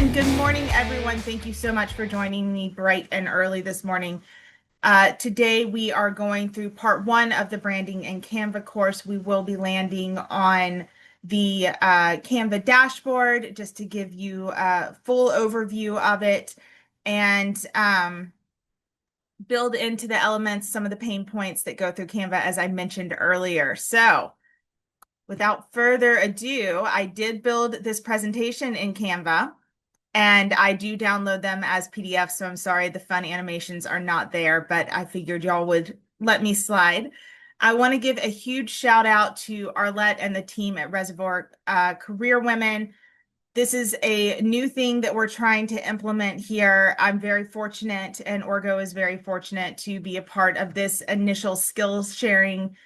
And good morning, everyone. Thank you so much for joining me bright and early this morning. Today, we are going through part one of the Branding and Canva course. We will be landing on the Canva dashboard just to give you a full overview of it and build into the elements some of the pain points that go through Canva, as I mentioned earlier. So, without further ado, I did build this presentation in Canva. And I do download them as PDFs, so I'm sorry the fun animations are not there, but I figured y'all would let me slide. I want to give a huge shout out to Arlette and the team at Reservoir Career Women. This is a new thing that we're trying to implement here. I'm very fortunate, and Orgo is very fortunate to be a part of this initial skills sharing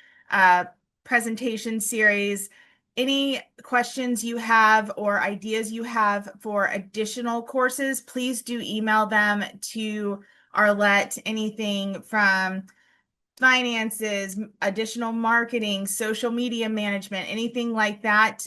presentation series. Any questions you have or ideas you have for additional courses, please do email them to Arlette. Anything from finances, additional marketing, social media management, anything like that.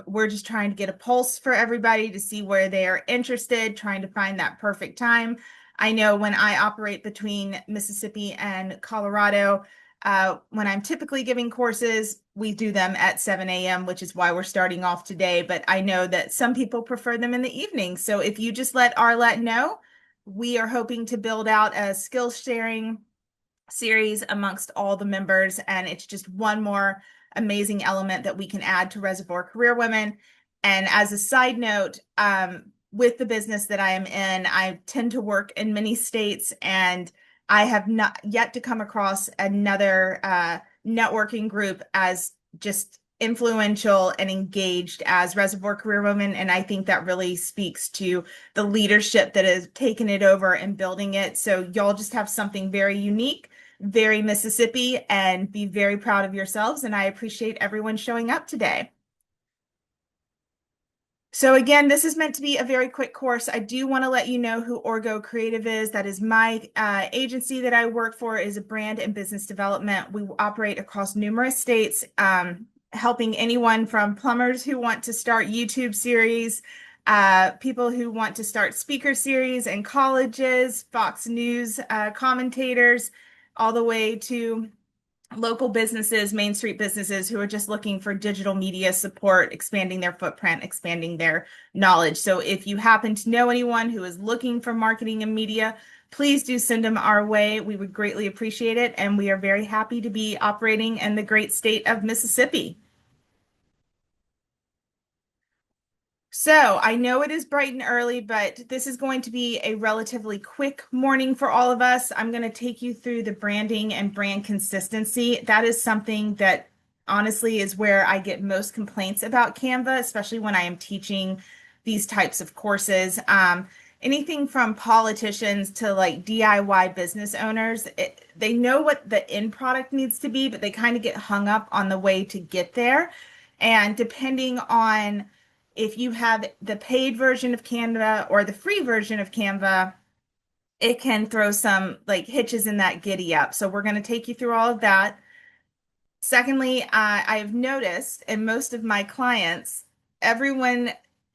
We're just trying to get a pulse for everybody to see where they are interested, trying to find that perfect time. I know when I operate between Mississippi and Colorado, when I'm typically giving courses, we do them at 7 a.m., which is why we're starting off today. But I know that some people prefer them in the evening. So if you just let Arlette know, we are hoping to build out a skills sharing series amongst all the members, and it's just one more amazing element that we can add to Reservoir Career Women. And as a side note, with the business that I am in, I tend to work in many states, and I have not yet to come across another networking group as just influential and engaged as Reservoir Career Women. And I think that really speaks to the leadership that has taken it over and building it. So y'all just have something very unique, very Mississippi, and be very proud of yourselves. And I appreciate everyone showing up today. So again, this is meant to be a very quick course. I do want to let you know who Orgo Creative is. That is my agency that I work for, is a brand and business development. We operate across numerous states, helping anyone from plumbers who want to start YouTube series, people who want to start speaker series in colleges, Fox News commentators, all the way to local businesses, Main Street businesses who are just looking for digital media support, expanding their footprint, expanding their knowledge. So if you happen to know anyone who is looking for marketing and media, please do send them our way. We would greatly appreciate it. And we are very happy to be operating in the great state of Mississippi. So I know it is bright and early, but this is going to be a relatively quick morning for all of us. I'm going to take you through the branding and brand consistency. That is something that honestly is where I get most complaints about Canva, especially when I am teaching these types of courses. Anything from politicians to like DIY business owners, they know what the end product needs to be, but they kind of get hung up on the way to get there. And depending on if you have the paid version of Canva or the free version of Canva, it can throw some like hitches in that giddy up. So we're going to take you through all of that. Secondly, I've noticed in most of my clients, everyone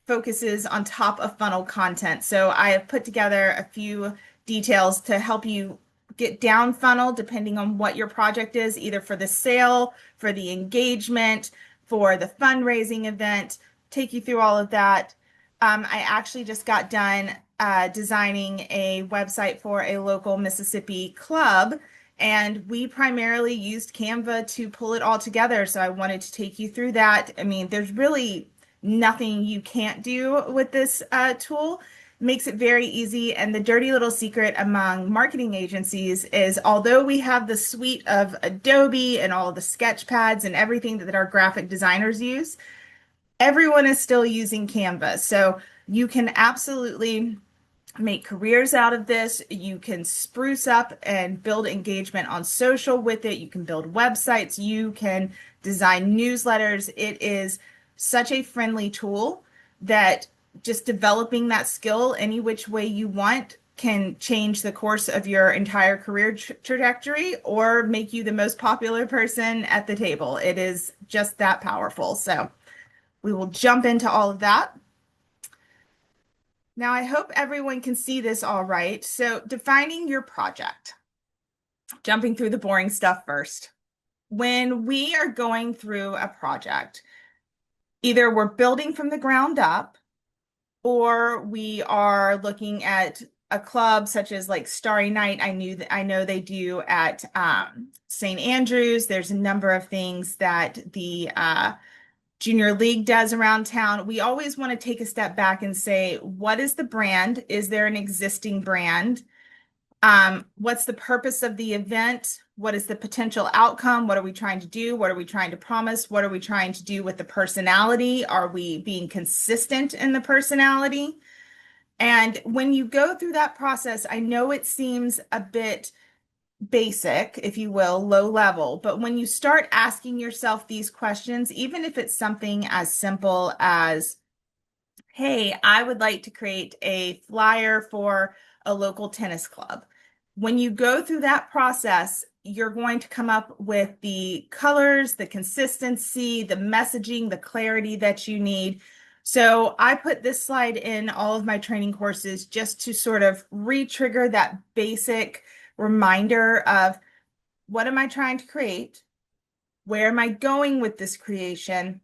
focuses on top of funnel content. So I have put together a few details to help you get down funnel depending on what your project is, either for the sale, for the engagement, for the fundraising event. Take you through all of that. I actually just got done designing a website for a local Mississippi club, and we primarily used Canva to pull it all together. So I wanted to take you through that. I mean, there's really nothing you can't do with this tool. It makes it very easy. And the dirty little secret among marketing agencies is although we have the suite of Adobe and all the sketch pads and everything that our graphic designers use, everyone is still using Canva. So you can absolutely make careers out of this. You can spruce up and build engagement on social with it. You can build websites. You can design newsletters. It is such a friendly tool that just developing that skill any which way you want can change the course of your entire career trajectory or make you the most popular person at the table. It is just that powerful. So we will jump into all of that. Now, I hope everyone can see this all right. So defining your project, jumping through the boring stuff first. When we are going through a project, either we're building from the ground up or we are looking at a club such as like Starry Night. I know they do at St. Andrews. There's a number of things that the Junior League does around town. We always want to take a step back and say, what is the brand? Is there an existing brand? What's the purpose of the event? What is the potential outcome? What are we trying to do? What are we trying to promise? What are we trying to do with the personality? Are we being consistent in the personality? And when you go through that process, I know it seems a bit basic, if you will, low level, but when you start asking yourself these questions, even if it's something as simple as, hey, I would like to create a flyer for a local tennis club. When you go through that process, you're going to come up with the colors, the consistency, the messaging, the clarity that you need. So I put this slide in all of my training courses just to sort of re-trigger that basic reminder of what am I trying to create? Where am I going with this creation?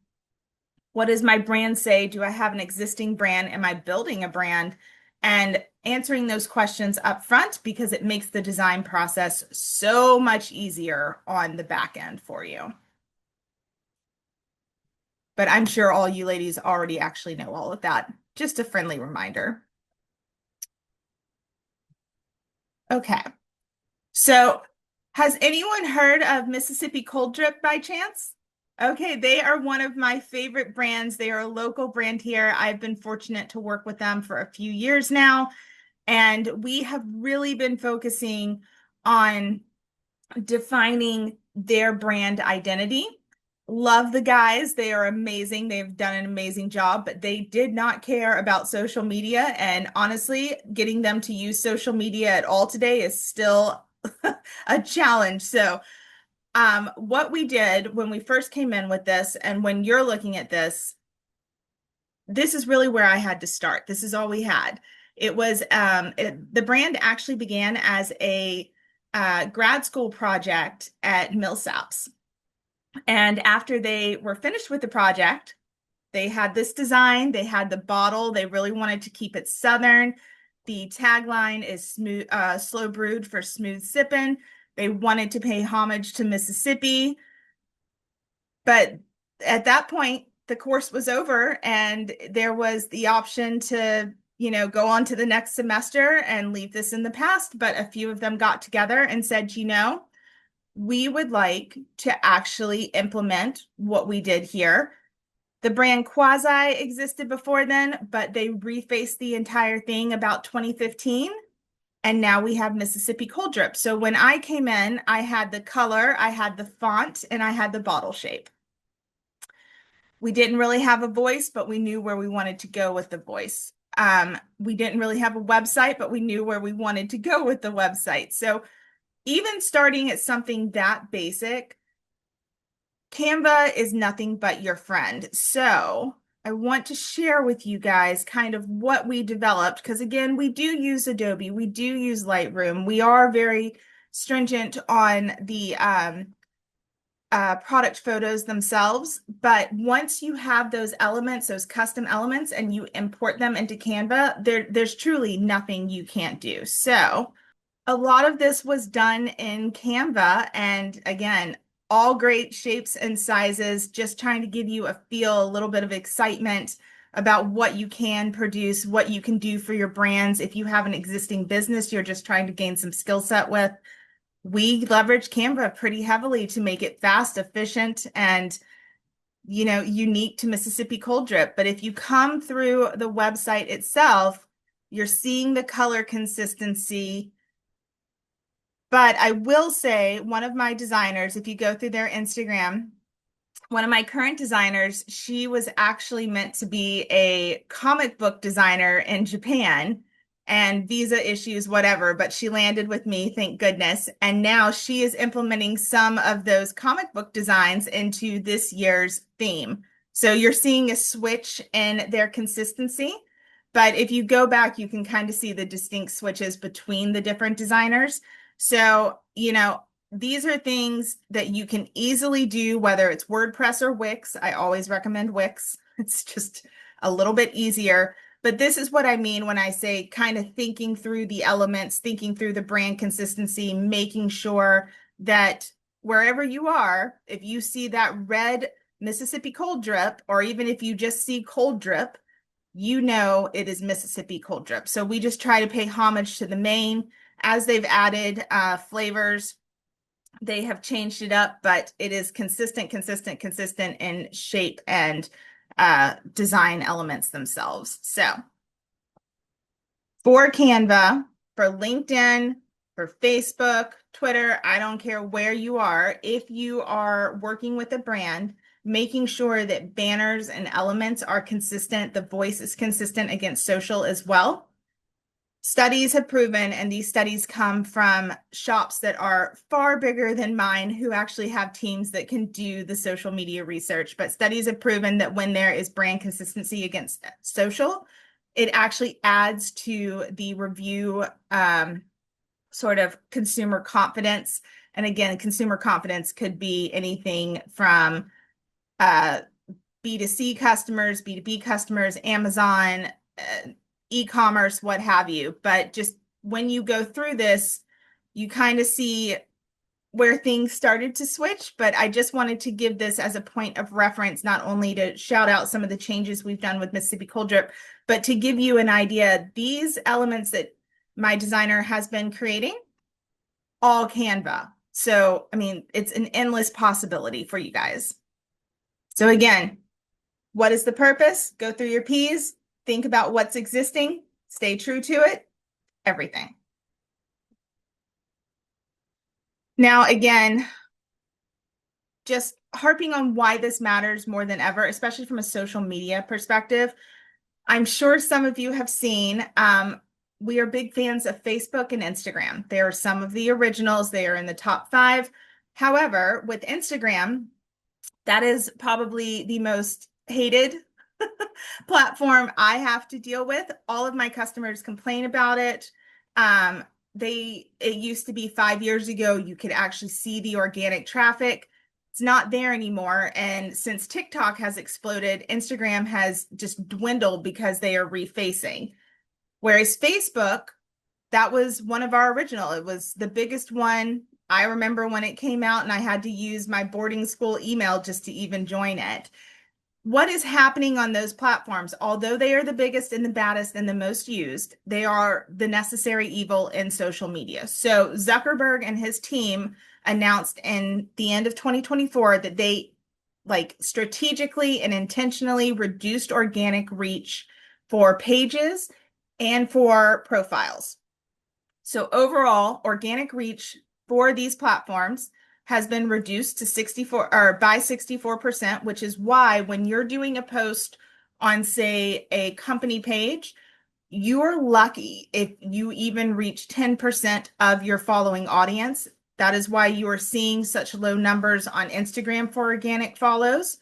What does my brand say? Do I have an existing brand? Am I building a brand? And answering those questions up front because it makes the design process so much easier on the back end for you. But I'm sure all you ladies already actually know all of that. Just a friendly reminder. Okay. So has anyone heard of Mississippi Cold Drip by chance? Okay, they are one of my favorite brands. They are a local brand here. I've been fortunate to work with them for a few years now, and we have really been focusing on defining their brand identity. Love the guys. They are amazing. They've done an amazing job, but they did not care about social media. And honestly, getting them to use social media at all today is still a challenge. So what we did when we first came in with this, and when you're looking at this, this is really where I had to start. This is all we had. It was the brand actually began as a grad school project at Millsaps. And after they were finished with the project, they had this design, they had the bottle, they really wanted to keep it Southern. The tagline is smooth, slow brewed for smooth sipping. They wanted to pay homage to Mississippi. But at that point, the course was over and there was the option to, go on to the next semester and leave this in the past. But a few of them got together and said, we would like to actually implement what we did here. The brand quasi existed before then, but they refaced the entire thing about 2015. And now we have Mississippi Cold Drip. So when I came in, I had the color, I had the font, and I had the bottle shape. We didn't really have a voice, but we knew where we wanted to go with the voice. We didn't really have a website, but we knew where we wanted to go with the website. So even starting at something that basic, Canva is nothing but your friend. So I want to share with you guys kind of what we developed, because again, we do use Adobe, we do use Lightroom. We are very stringent on the product photos themselves, but once you have those elements, those custom elements, and you import them into Canva, there's truly nothing you can't do. So a lot of this was done in Canva, and again, all great shapes and sizes, just trying to give you a feel, a little bit of excitement about what you can produce, what you can do for your brands. If you have an existing business you're just trying to gain some skill set with, we leverage Canva pretty heavily to make it fast, efficient, and unique to Mississippi Cold Drip. But if you come through the website itself, you're seeing the color consistency. But I will say one of my designers, if you go through their Instagram, one of my current designers, she was actually meant to be a comic book designer in Japan, and visa issues, whatever, but she landed with me, thank goodness. And now she is implementing some of those comic book designs into this year's theme. So you're seeing a switch in their consistency. But if you go back, you can kind of see the distinct switches between the different designers. So, these are things that you can easily do, whether it's WordPress or Wix. I always recommend Wix. It's just a little bit easier. But this is what I mean when I say kind of thinking through the elements, thinking through the brand consistency, making sure that wherever you are, if you see that red Mississippi cold drip, or even if you just see cold drip, it is Mississippi cold drip. So we just try to pay homage to the Maine. As they've added flavors, they have changed it up, but it is consistent in shape and design elements themselves. So for Canva, for LinkedIn, for Facebook, Twitter, I don't care where you are, if you are working with a brand, making sure that banners and elements are consistent, the voice is consistent against social as well. Studies have proven, and these studies come from shops that are far bigger than mine, who actually have teams that can do the social media research. But studies have proven that when there is brand consistency against social, it actually adds to the review sort of consumer confidence. And again, consumer confidence could be anything from B2C customers, B2B customers, Amazon, e-commerce, what have you. But just when you go through this, you kind of see where things started to switch. But I just wanted to give this as a point of reference, not only to shout out some of the changes we've done with Mississippi Cold Drip, but to give you an idea. These elements that my designer has been creating, all Canva. So, I mean, it's an endless possibility for you guys. So again, what is the purpose? Go through your P's, think about what's existing, stay true to it, everything. Now, again, just harping on why this matters more than ever, especially from a social media perspective. I'm sure some of you have seen, we are big fans of Facebook and Instagram. They are some of the originals. They are in the top 5. However, with Instagram, that is probably the most hated platform I have to deal with. All of my customers complain about it. It used to be 5 years ago, you could actually see the organic traffic. It's not there anymore. And since TikTok has exploded, Instagram has just dwindled because they are refacing. Whereas Facebook, that was one of our original. It was the biggest one. I remember when it came out and I had to use my boarding school email just to even join it. What is happening on those platforms? Although they are the biggest and the baddest and the most used, they are the necessary evil in social media. So Zuckerberg and his team announced in the end of 2024 that they strategically and intentionally reduced organic reach for pages and for profiles. So overall, organic reach for these platforms has been reduced to 64%, which is why when you're doing a post on, say, a company page, you're lucky if you even reach 10% of your following audience. That is why you are seeing such low numbers on Instagram for organic follows.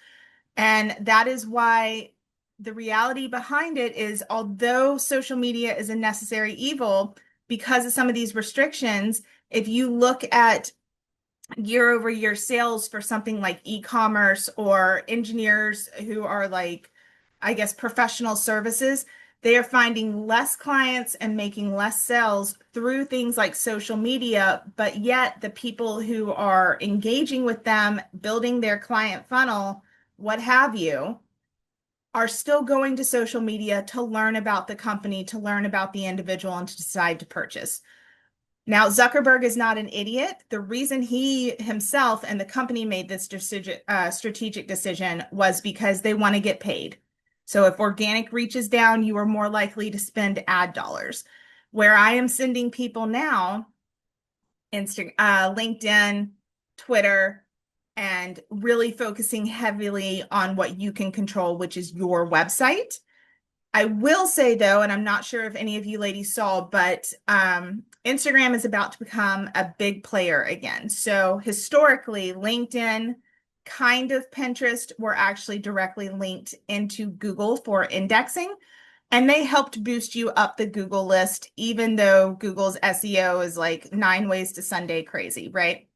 And that is why the reality behind it is, although social media is a necessary evil, because of some of these restrictions, if you look at year-over-year sales for something like e-commerce or engineers who are professional services, they are finding less clients and making less sales through things like social media, but yet the people who are engaging with them, building their client funnel, what have you, are still going to social media to learn about the company, to learn about the individual, and to decide to purchase. Now, Zuckerberg is not an idiot. The reason he himself and the company made this strategic decision was because they want to get paid. So if organic reach is down, you are more likely to spend ad dollars. Where I am sending people now, LinkedIn, Twitter, and really focusing heavily on what you can control, which is your website. I will say, though, and I'm not sure if any of you ladies saw, but Instagram is about to become a big player again. So historically, LinkedIn, kind of Pinterest, were actually directly linked into Google for indexing. And they helped boost you up the Google list, even though Google's SEO is like 9 ways to Sunday crazy, right?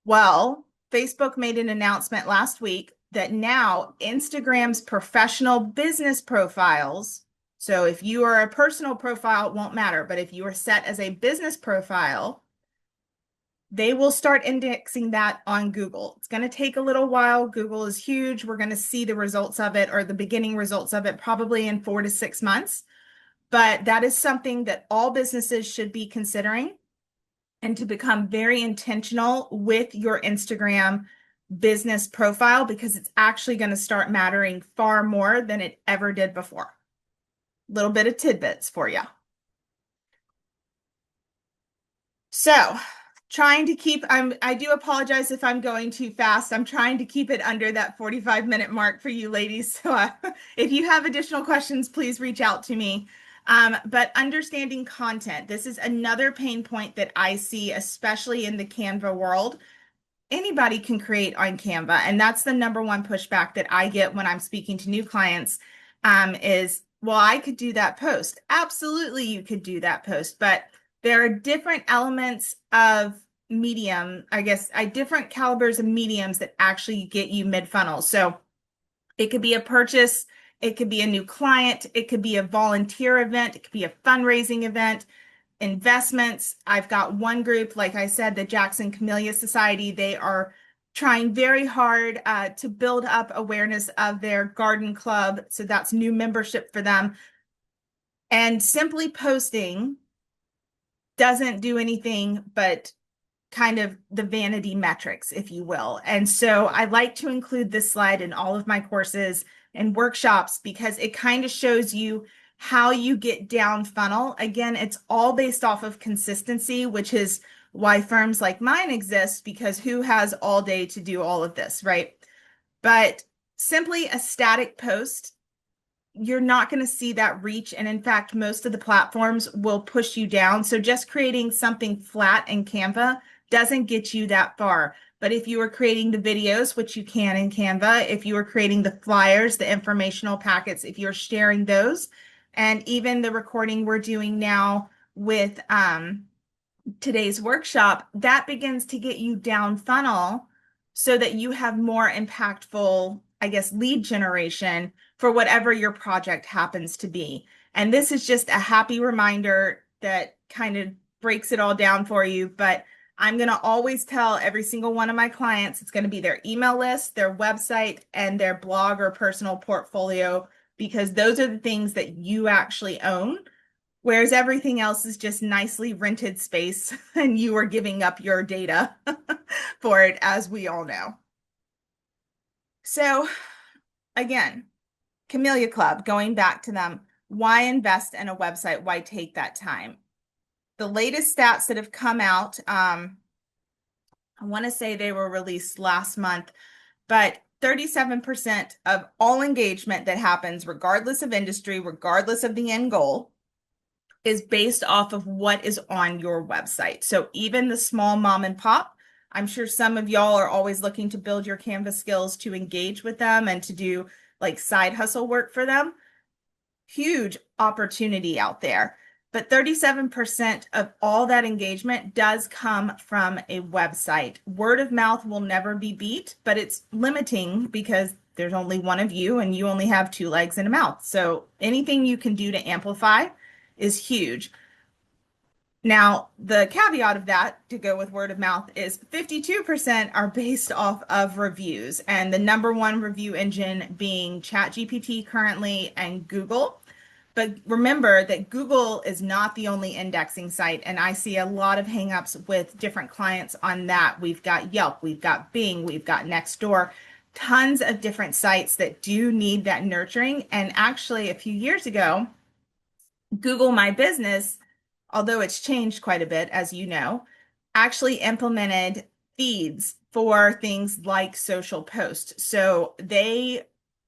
Well, Facebook made an announcement last week that now Instagram's professional business profiles, so if you are a personal profile, it won't matter, but if you are set as a business profile, they will start indexing that on Google. It's going to take a little while. Google is huge. We're going to see the results of it, or the beginning results of it, probably in 4 to 6 months. But that is something that all businesses should be considering, and to become very intentional with your Instagram business profile, because it's actually going to start mattering far more than it ever did before. Little bit of tidbits for you. So trying to keep, I do apologize if I'm going too fast. I'm trying to keep it under that 45-minute mark for you ladies. So if you have additional questions, please reach out to me. But understanding content, this is another pain point that I see, especially in the Canva world. Anybody can create on Canva, and that's the number one pushback that I get when I'm speaking to new clients, is, well, I could do that post. Absolutely, you could do that post, but there are different elements of medium, I guess, different calibers of mediums that actually get you mid-funnel. So it could be a purchase, it could be a new client, it could be a volunteer event, it could be a fundraising event, investments. I've got one group, like I said, the Jackson Camellia Society. They are trying very hard to build up awareness of their garden club. So that's new membership for them. And simply posting doesn't do anything but kind of the vanity metrics, if you will. And so I like to include this slide in all of my courses and workshops, because it kind of shows you how you get down funnel. Again, it's all based off of consistency, which is why firms like mine exist, because who has all day to do all of this, right? But simply a static post, you're not going to see that reach. And in fact, most of the platforms will push you down. So just creating something flat in Canva doesn't get you that far. But if you are creating the videos, which you can in Canva, if you are creating the flyers, the informational packets, if you're sharing those, and even the recording we're doing now with today's workshop, that begins to get you down funnel so that you have more impactful, I guess, lead generation for whatever your project happens to be. And this is just a happy reminder that kind of breaks it all down for you. But I'm going to always tell every single one of my clients, it's going to be their email list, their website, and their blog or personal portfolio, because those are the things that you actually own. Whereas everything else is just nicely rented space, and you are giving up your data for it, as we all know. So again, Camellia Club, going back to them, why invest in a website? Why take that time? The latest stats that have come out, I want to say they were released last month, but 37% of all engagement that happens, regardless of industry, regardless of the end goal, is based off of what is on your website. So even the small mom and pop, I'm sure some of y'all are always looking to build your Canvas skills to engage with them and to do like side hustle work for them. Huge opportunity out there. But 37% of all that engagement does come from a website. Word of mouth will never be beat, but it's limiting because there's only one of you and you only have 2 legs and a mouth. So anything you can do to amplify is huge. Now, the caveat of that, to go with word of mouth, is 52% are based off of reviews, and the number one review engine being ChatGPT currently and Google. But remember that Google is not the only indexing site, and I see a lot of hangups with different clients on that. We've got Yelp, we've got Bing, we've got Nextdoor, tons of different sites that do need that nurturing. And actually, a few years ago, Google My Business, although it's changed quite a bit, as you know, actually implemented feeds for things like social posts. So they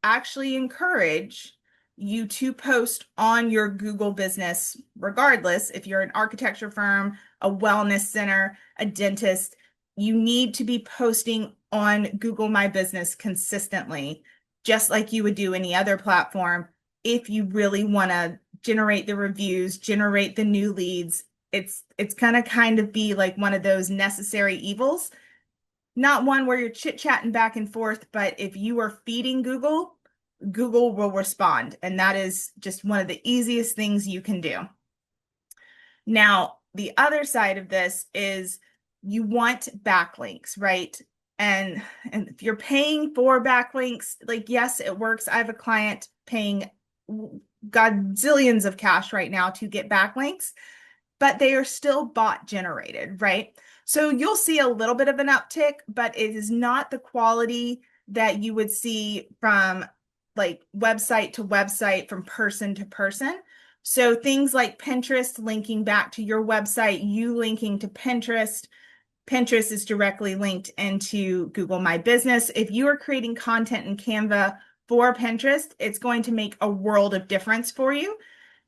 actually encourage you to post on your Google business, regardless if you're an architecture firm, a wellness center, a dentist, you need to be posting on Google My Business consistently, just like you would do any other platform. if you really want to generate the reviews, generate the new leads. It's gonna kind of be like one of those necessary evils. Not one where you're chit-chatting back and forth, but if you are feeding Google, Google will respond. And that is just one of the easiest things you can do. Now, the other side of this is you want backlinks, right? And if you're paying for backlinks, like, yes, it works. I have a client paying godzillions of cash right now to get backlinks, but they are still bot generated, right? So you'll see a little bit of an uptick, but it is not the quality that you would see from like website to website, from person to person. So things like Pinterest linking back to your website, you linking to Pinterest. Pinterest is directly linked into Google My Business. If you are creating content in Canva for Pinterest, it's going to make a world of difference for you.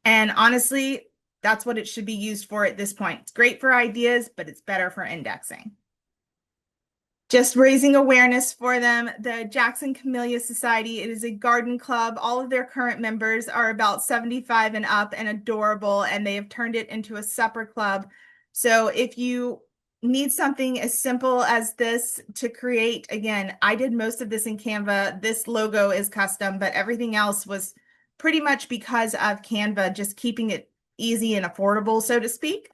And honestly, that's what it should be used for at this point. It's great for ideas, but it's better for indexing. Just raising awareness for them. The Jackson Camellia Society, it is a garden club. All of their current members are about 75 and up and adorable, and they have turned it into a supper club. So if you need something as simple as this to create, again, I did most of this in Canva. This logo is custom, but everything else was pretty much because of Canva, just keeping it easy and affordable, so to speak.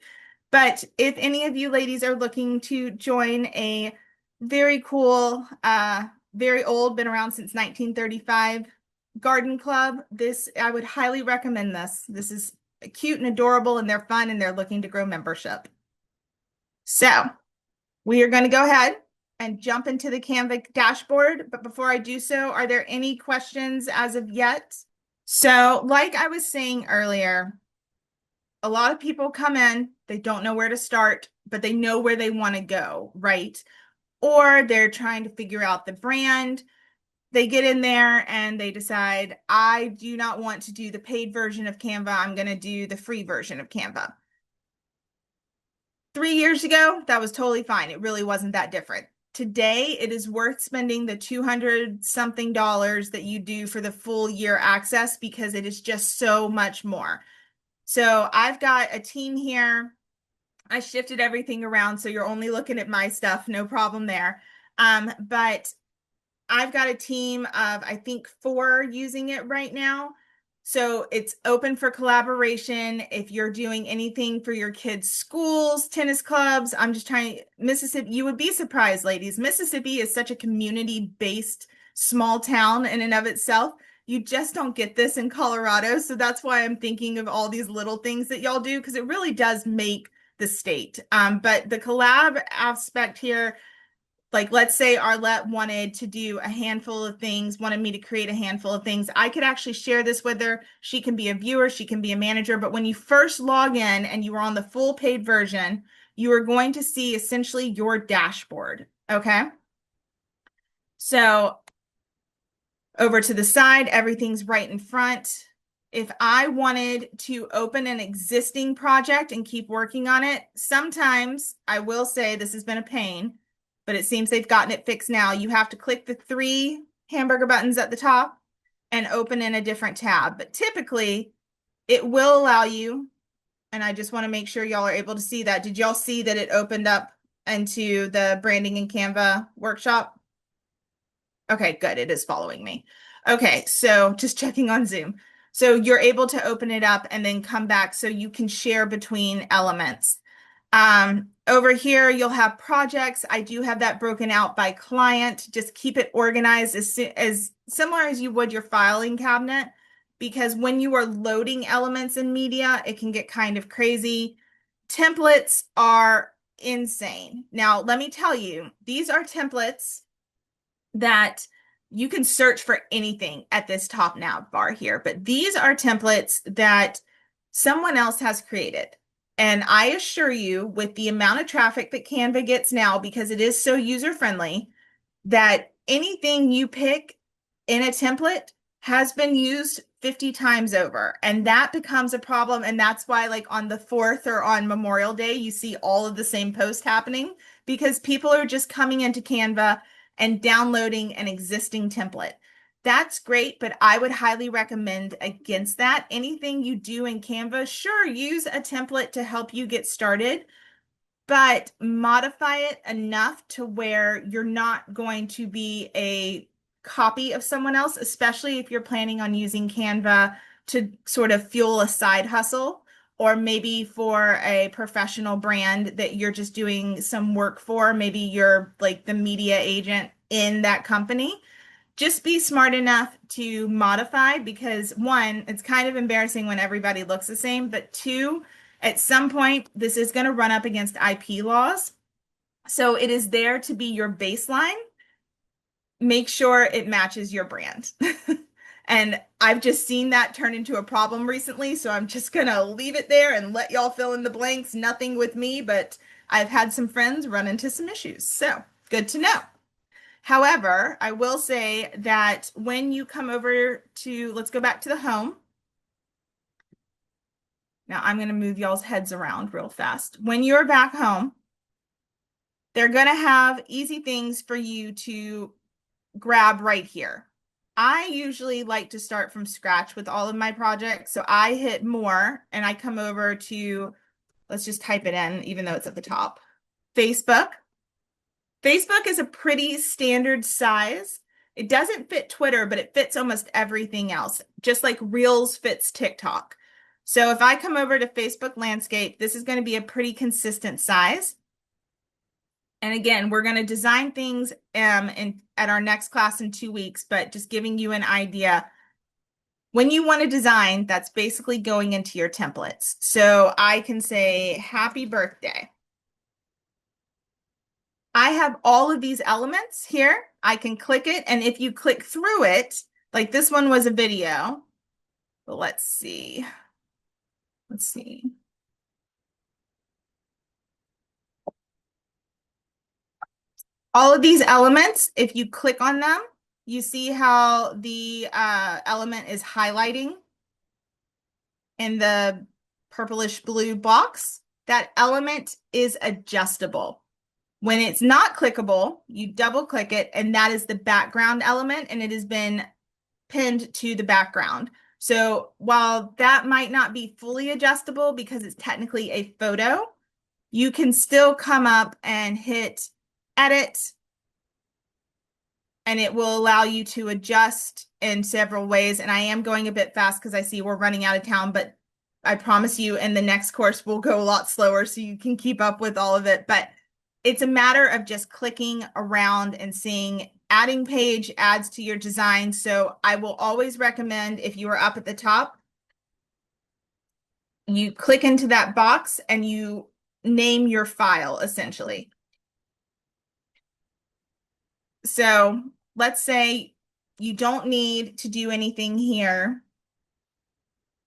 But if any of you ladies are looking to join a very cool, very old, been around since 1935 garden club, I would highly recommend this. This is cute and adorable, and they're fun, and they're looking to grow membership. So we are going to go ahead and jump into the Canva dashboard. But before I do so, are there any questions as of yet? So like I was saying earlier, a lot of people come in, they don't know where to start, but they know where they want to go, right? Or they're trying to figure out the brand. They get in there and they decide, I do not want to do the paid version of Canva. I'm going to do the free version of Canva. 3 years ago, that was totally fine. It really wasn't that different. Today, it is worth spending the $200 something that you do for the full year access, because it is just so much more. So I've got a team here. I shifted everything around, so you're only looking at my stuff, no problem there. But I've got a team of, I think, 4 using it right now. So it's open for collaboration. If you're doing anything for your kids' schools, tennis clubs, I'm just trying, Mississippi, you would be surprised, ladies. Mississippi is such a community-based small town in and of itself. You just don't get this in Colorado. So that's why I'm thinking of all these little things that y'all do, because it really does make the state. But the collab aspect here, like, let's say Arlette wanted to do a handful of things, wanted me to create a handful of things. I could actually share this with her. She can be a viewer, she can be a manager. But when you first log in and you are on the full paid version, you are going to see essentially your dashboard. Okay. So over to the side, everything's right in front. If I wanted to open an existing project and keep working on it, sometimes, I will say this has been a pain, but it seems they've gotten it fixed now. You have to click the 3 hamburger buttons at the top and open in a different tab. But typically, it will allow you, and I just want to make sure y'all are able to see that. Did y'all see that it opened up into the Branding in Canva workshop? Okay, good. It is following me. Okay, so just checking on Zoom. So you're able to open it up and then come back so you can share between elements. Over here, you'll have projects. I do have that broken out by client. Just keep it organized as similar as you would your filing cabinet, because when you are loading elements in media, it can get kind of crazy. Templates are insane. Now, let me tell you, these are templates that you can search for anything at this top nav bar here, but these are templates that someone else has created. And I assure you, with the amount of traffic that Canva gets now, because it is so user-friendly, that anything you pick in a template has been used 50 times over. And that becomes a problem. And that's why, like, on the 4th or on Memorial Day, you see all of the same posts happening, because people are just coming into Canva and downloading an existing template. That's great, but I would highly recommend against that. Anything you do in Canva, sure, use a template to help you get started, but modify it enough to where you're not going to be a copy of someone else, especially if you're planning on using Canva to sort of fuel a side hustle, or maybe for a professional brand that you're just doing some work for. Maybe you're like the media agent in that company. Just be smart enough to modify, because one, it's kind of embarrassing when everybody looks the same, but two, at some point, this is going to run up against IP laws. So it is there to be your baseline. Make sure it matches your brand. And I've just seen that turn into a problem recently. So I'm just going to leave it there and let y'all fill in the blanks. Nothing with me, but I've had some friends run into some issues. So good to know. However, I will say that when you come over to, let's go back to the home. Now I'm going to move y'all's heads around real fast. When you're back home, they're going to have easy things for you to grab right here. I usually like to start from scratch with all of my projects. So I hit more and I come over to, let's just type it in, even though it's at the top. Facebook. Facebook is a pretty standard size. It doesn't fit Twitter, but it fits almost everything else, just like Reels fits TikTok. So if I come over to Facebook Landscape, this is going to be a pretty consistent size. And again, we're going to design things at our next class in 2 weeks, but just giving you an idea. When you want to design, that's basically going into your templates. So I can say, happy birthday. I have all of these elements here. I can click it. And if you click through it, like this one was a video. But let's see. Let's see. All of these elements, if you click on them, you see how the element is highlighting in the purplish blue box. That element is adjustable. When it's not clickable, you double click it, and that is the background element, and it has been pinned to the background. So while that might not be fully adjustable because it's technically a photo, you can still come up and hit edit, and it will allow you to adjust in several ways. And I am going a bit fast because I see we're running out of town, but I promise you in the next course, we'll go a lot slower so you can keep up with all of it. But it's a matter of just clicking around and seeing adding page adds to your design. So I will always recommend, if you are up at the top, you click into that box and you name your file essentially. So let's say you don't need to do anything here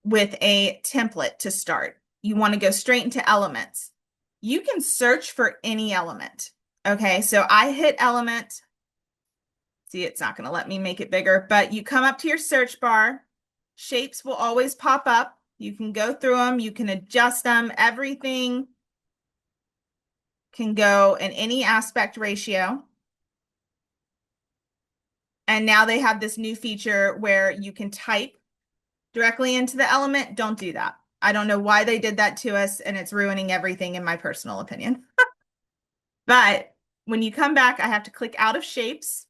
with a template to start. You want to go straight into elements. You can search for any element. Okay, so I hit element. See, it's not going to let me make it bigger, but you come up to your search bar. Shapes will always pop up. You can go through them. You can adjust them. Everything can go in any aspect ratio. And now they have this new feature where you can type directly into the element. Don't do that. I don't know why they did that to us, and it's ruining everything in my personal opinion. But when you come back, I have to click out of shapes.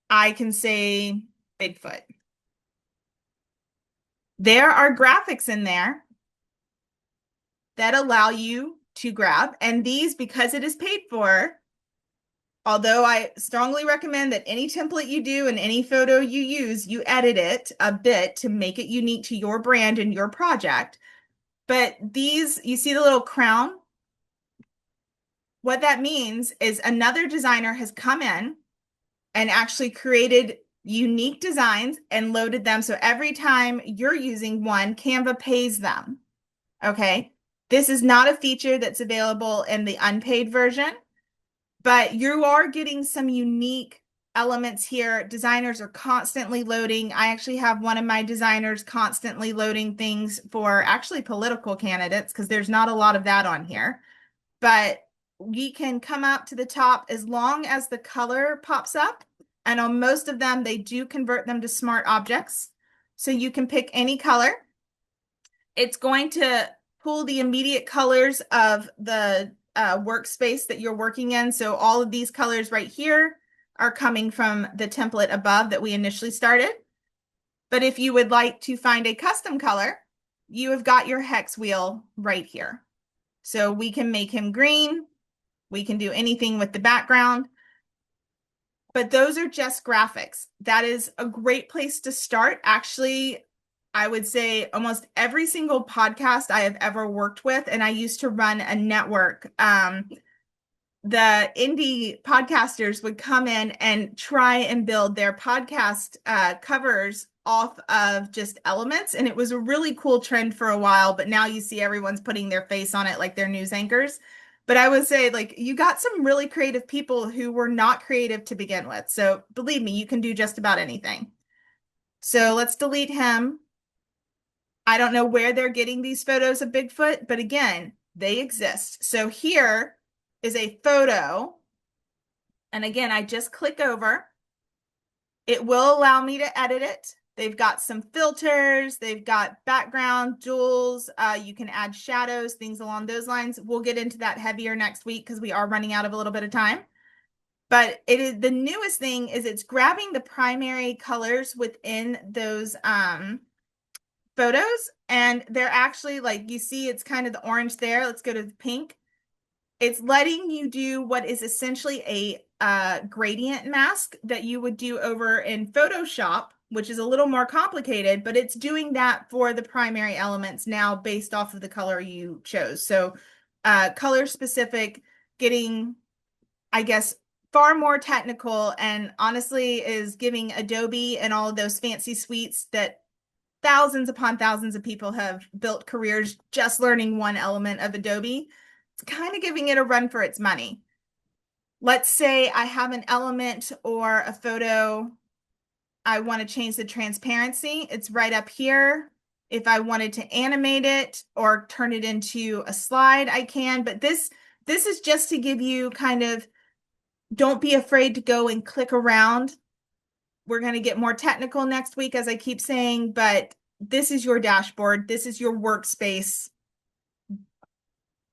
I can say Bigfoot. There are graphics in there that allow you to grab, and these, because it is paid for, although I strongly recommend that any template you do and any photo you use, you edit it a bit to make it unique to your brand and your project. But these, you see the little crown? What that means is another designer has come in and actually created unique designs and loaded them. So every time you're using one, Canva pays them. Okay. This is not a feature that's available in the unpaid version, but you are getting some unique elements here. Designers are constantly loading. I actually have one of my designers constantly loading things for actually political candidates, because there's not a lot of that on here. But we can come up to the top as long as the color pops up. And on most of them, they do convert them to smart objects. So you can pick any color. It's going to pull the immediate colors of the workspace that you're working in. So all of these colors right here are coming from the template above that we initially started. But if you would like to find a custom color, you have got your hex wheel right here. So we can make him green. We can do anything with the background. But those are just graphics. That is a great place to start. Actually, I would say almost every single podcast I have ever worked with, and I used to run a network. The indie podcasters would come in and try and build their podcast covers off of just elements. And it was a really cool trend for a while, but now you see everyone's putting their face on it like they're news anchors. But I would say, like, you got some really creative people who were not creative to begin with. So believe me, you can do just about anything. So let's delete him. I don't know where they're getting these photos of Bigfoot, but again, they exist. So here is a photo. And again, I just click over. It will allow me to edit it. They've got some filters. They've got background, jewels. You can add shadows, things along those lines. We'll get into that heavier next week because we are running out of a little bit of time. But it is the newest thing is it's grabbing the primary colors within those photos. And they're actually, like, you see it's kind of the orange there. Let's go to the pink. It's letting you do what is essentially a gradient mask that you would do over in Photoshop, which is a little more complicated, but it's doing that for the primary elements now based off of the color you chose. So color specific, getting, I guess, far more technical, and honestly is giving Adobe and all of those fancy suites that thousands upon thousands of people have built careers just learning one element of Adobe. It's kind of giving it a run for its money. Let's say I have an element or a photo. I want to change the transparency. It's right up here. If I wanted to animate it or turn it into a slide, I can. But this is just to give you kind of, don't be afraid to go and click around. We're going to get more technical next week, as I keep saying, but this is your dashboard. This is your workspace.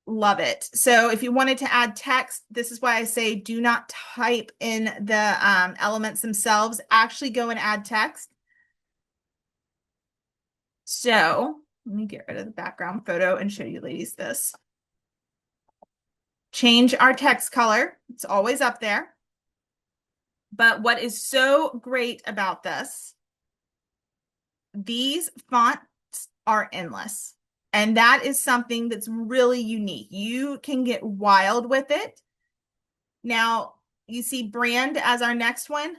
Love it. So if you wanted to add text, this is why I say do not type in the elements themselves. Actually go and add text. So let me get rid of the background photo and show you ladies this. Change our text color. It's always up there. But what is so great about this, these fonts are endless. And that is something that's really unique. You can get wild with it. Now, you see brand as our next one.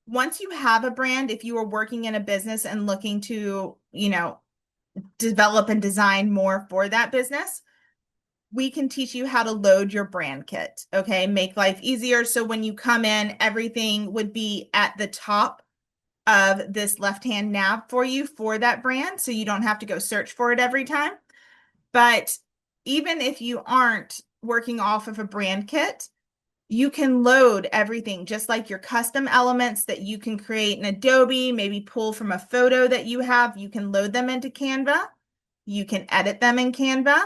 Once you have a brand, if you are working in a business and looking to, develop and design more for that business, we can teach you how to load your brand kit. Okay, make life easier. So when you come in, everything would be at the top of this left-hand nav for you for that brand. So you don't have to go search for it every time. But even if you aren't working off of a brand kit, you can load everything, just like your custom elements that you can create in Adobe, maybe pull from a photo that you have. You can load them into Canva. You can edit them in Canva.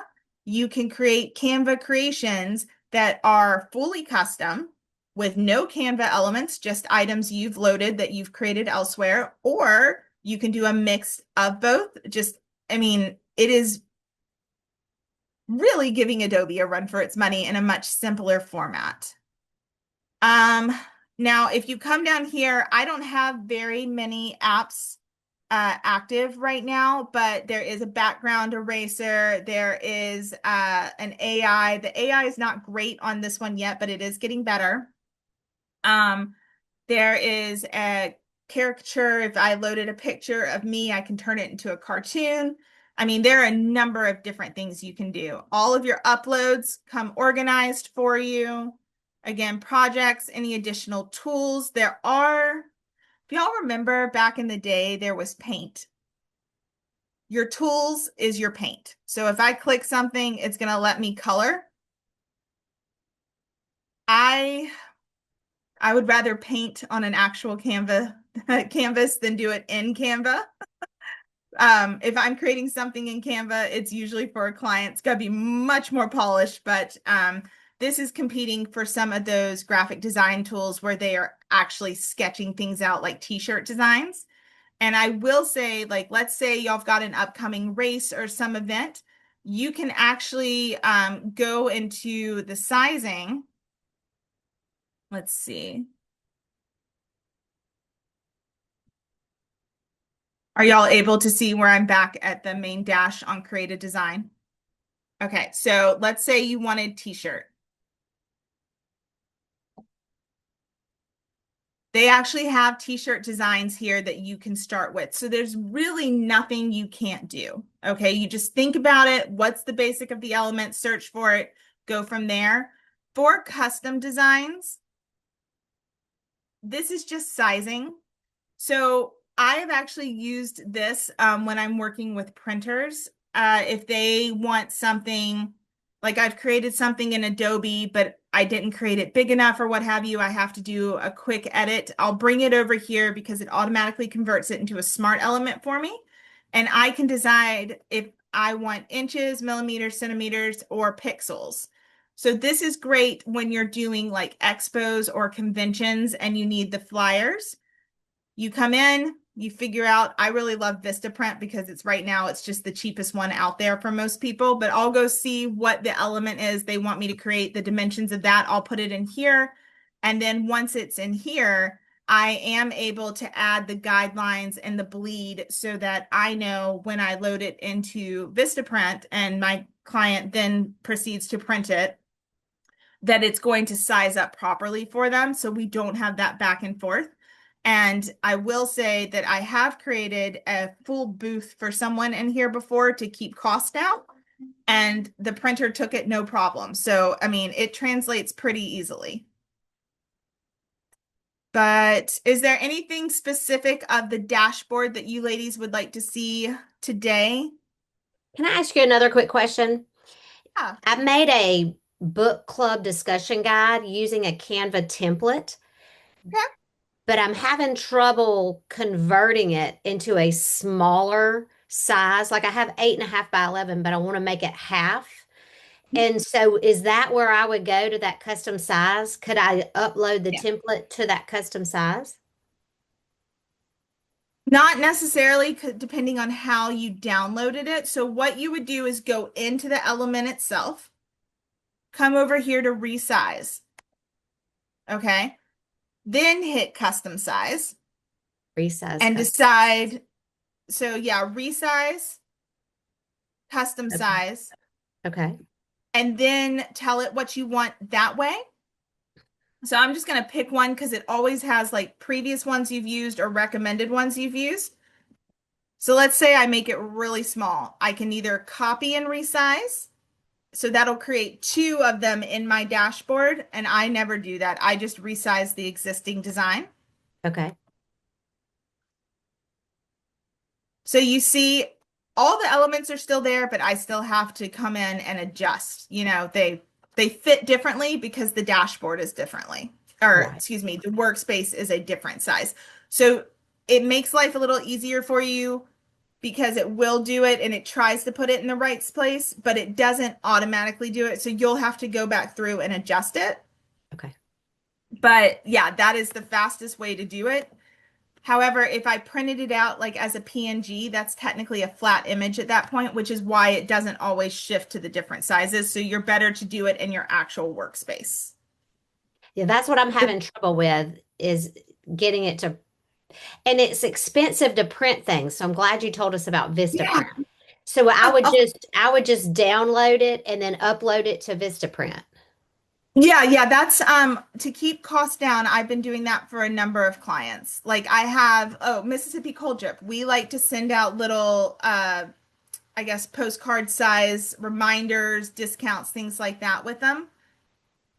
You can create Canva creations that are fully custom with no Canva elements, just items you've loaded that you've created elsewhere. Or you can do a mix of both. It is really giving Adobe a run for its money in a much simpler format. Now, if you come down here, I don't have very many apps active right now, but there is a background eraser. There is an AI. The AI is not great on this one yet, but it is getting better. There is a caricature. If I loaded a picture of me, I can turn it into a cartoon. There are a number of different things you can do. All of your uploads come organized for you. Again, projects, any additional tools. If y'all remember back in the day, there was paint. Your tools is your paint. So if I click something, it's going to let me color. I I would rather paint on an actual canvas than do it in Canva. If I'm creating something in Canva, it's usually for a client. It's got to be much more polished, but this is competing for some of those graphic design tools where they are actually sketching things out like t-shirt designs. And I will say, like, let's say y'all have got an upcoming race or some event, you can actually go into the sizing. Let's see. Are y'all able to see where I'm back at the main dash on create a design? Okay, so let's say you wanted t-shirt. They actually have t-shirt designs here that you can start with. So there's really nothing you can't do. Okay, you just think about it. What's the basic of the element? Search for it, go from there. For custom designs, this is just sizing. So I have actually used this when I'm working with printers. If they want something, like I've created something in Adobe, but I didn't create it big enough or what have you, I have to do a quick edit. I'll bring it over here because it automatically converts it into a smart element for me. And I can decide if I want inches, millimeters, centimeters, or pixels. So this is great when you're doing like expos or conventions and you need the flyers. You come in, you figure out, I really love Vistaprint because it's right now, it's just the cheapest one out there for most people, but I'll go see what the element is they want me to create, the dimensions of that. I'll put it in here. And then once it's in here, I am able to add the guidelines and the bleed so that I know when I load it into Vistaprint and my client then proceeds to print it, that it's going to size up properly for them. So we don't have that back and forth. And I will say that I have created a full booth for someone in here before to keep cost down, and the printer took it no problem. So, I mean, it translates pretty easily. But is there anything specific of the dashboard that you ladies would like to see today? Can I ask you another quick question? Yeah. I made a book club discussion guide using a Canva template, Okay. but I'm having trouble converting it into a smaller size. Like I have 8.5 by 11, but I want to make it half. And so is that where I would go to that custom size? Could I upload the Yeah. template to that custom size? Not necessarily, depending on how you downloaded it. So what you would do is go into the element itself, come over here to resize. Okay. Then hit custom size Resize and custom. decide. So yeah, resize, custom Okay. size, Okay. and then tell it what you want that way. So I'm just going to pick one because it always has like previous ones you've used or recommended ones you've used. So let's say I make it really small. I can either copy and resize. So that'll create two of them in my dashboard. And I never do that. I just resize the existing design. Okay. So you see all the elements are still there, but I still have to come in and adjust. You know, they fit differently because the dashboard is differently, or Right. excuse me, the workspace is a different size. So it makes life a little easier for you because it will do it and it tries to put it in the right place, but it doesn't automatically do it. So you'll have to go back through and adjust it. Okay. But yeah, that is the fastest way to do it. However, if I printed it out like as a PNG, that's technically a flat image at that point, which is why it doesn't always shift to the different sizes. So you're better to do it in your actual workspace. Yeah, that's what I'm having trouble with is getting it to, and it's expensive to print things. So I'm glad you told us about Yeah. Vistaprint. So I would just download it and then upload it to Vistaprint. Yeah, that's to keep costs down. I've been doing that for a number of clients. Like I have, oh, Mississippi Cold Drip. We like to send out little I guess postcard size reminders, discounts, things like that with them.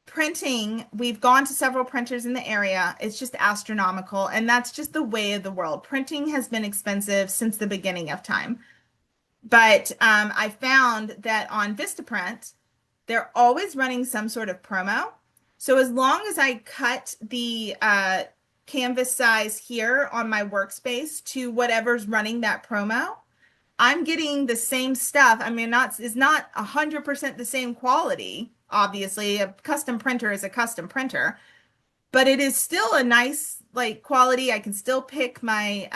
Printing, we've gone to several printers in the area. It's just astronomical, and that's just the way of the world. Printing has been expensive since the beginning of time. But I found that on Vistaprint, they're always running some sort of promo. So as long as I cut the canvas size here on my workspace to whatever's running that promo, I'm getting the same stuff. I mean, not it's not 100% the same quality. Obviously, a custom printer is a custom printer, but it is still a nice like quality. I can still pick my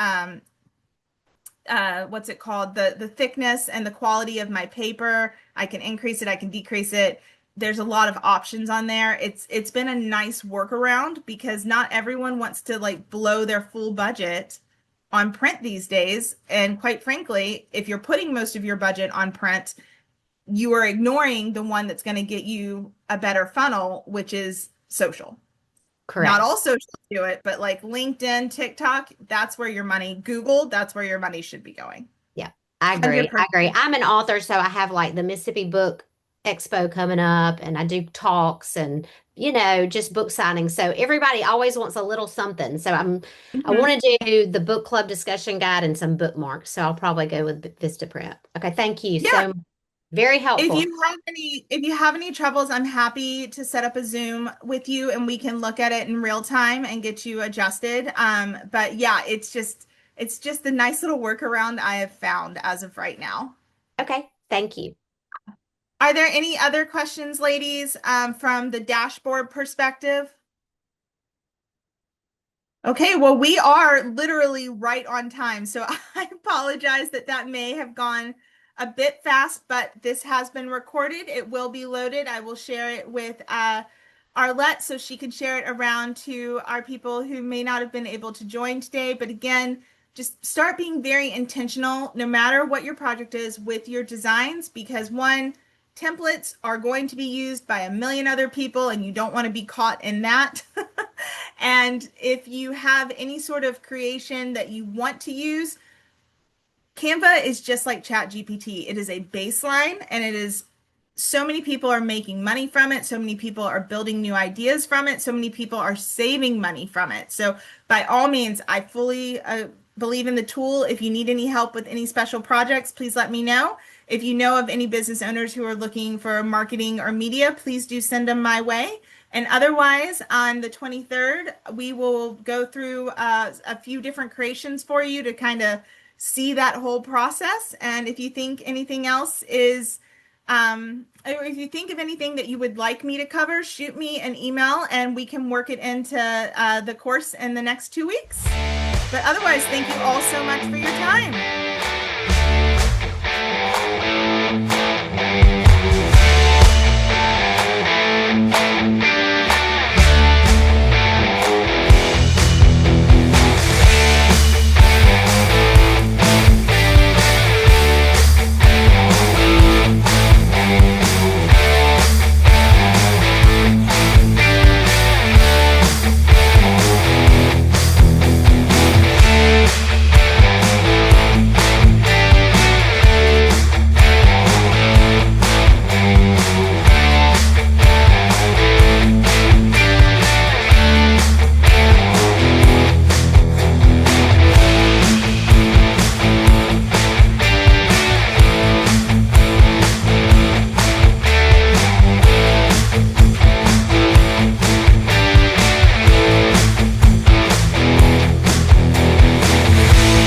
what's it called? The thickness and the quality of my paper. I can increase it, I can decrease it. There's a lot of options on there. It's been a nice workaround because not everyone wants to like blow their full budget on print these days. And quite frankly, if you're putting most of your budget on print, you are ignoring the one that's going to get you a better funnel, which is social. Not Correct. all social do it, but like LinkedIn, TikTok, that's where your money, Google, that's where your money should be going. Yeah, I agree. I 100%. agree. I'm an author, so I have like the Mississippi Book Expo coming up, and I do talks and just book signings. So everybody always wants a little something. So I Mhm. want to do the book club discussion guide and some bookmarks. So I'll probably go with Vistaprint. Okay, thank you Yeah. so much. Very helpful. If you have any troubles, I'm happy to set up a Zoom with you and we can look at it in real time and get you adjusted. But yeah, it's just the nice little workaround I have found as of right now. Okay, thank you. Are there any other questions, ladies, from the dashboard perspective? Okay, well, we are literally right on time. So I apologize that that may have gone a bit fast, but this has been recorded. It will be loaded. I will share it with Arlette so she can share it around to our people who may not have been able to join today. But again, just start being very intentional, no matter what your project is, with your designs, because one, templates are going to be used by a million other people, and you don't want to be caught in that. And if you have any sort of creation that you want to use, Canva is just like ChatGPT. It is a baseline, and it is so many people are making money from it. So many people are building new ideas from it. So many people are saving money from it. So by all means, I fully believe in the tool. If you need any help with any special projects, please let me know. If you know of any business owners who are looking for marketing or media, please do send them my way. And otherwise, on the 23rd, we will go through a few different creations for you to kind of see that whole process. And if you think anything else is, or if you think of anything that you would like me to cover, shoot me an email and we can work it into the course in the next 2 weeks. But otherwise, thank you all so much for your time.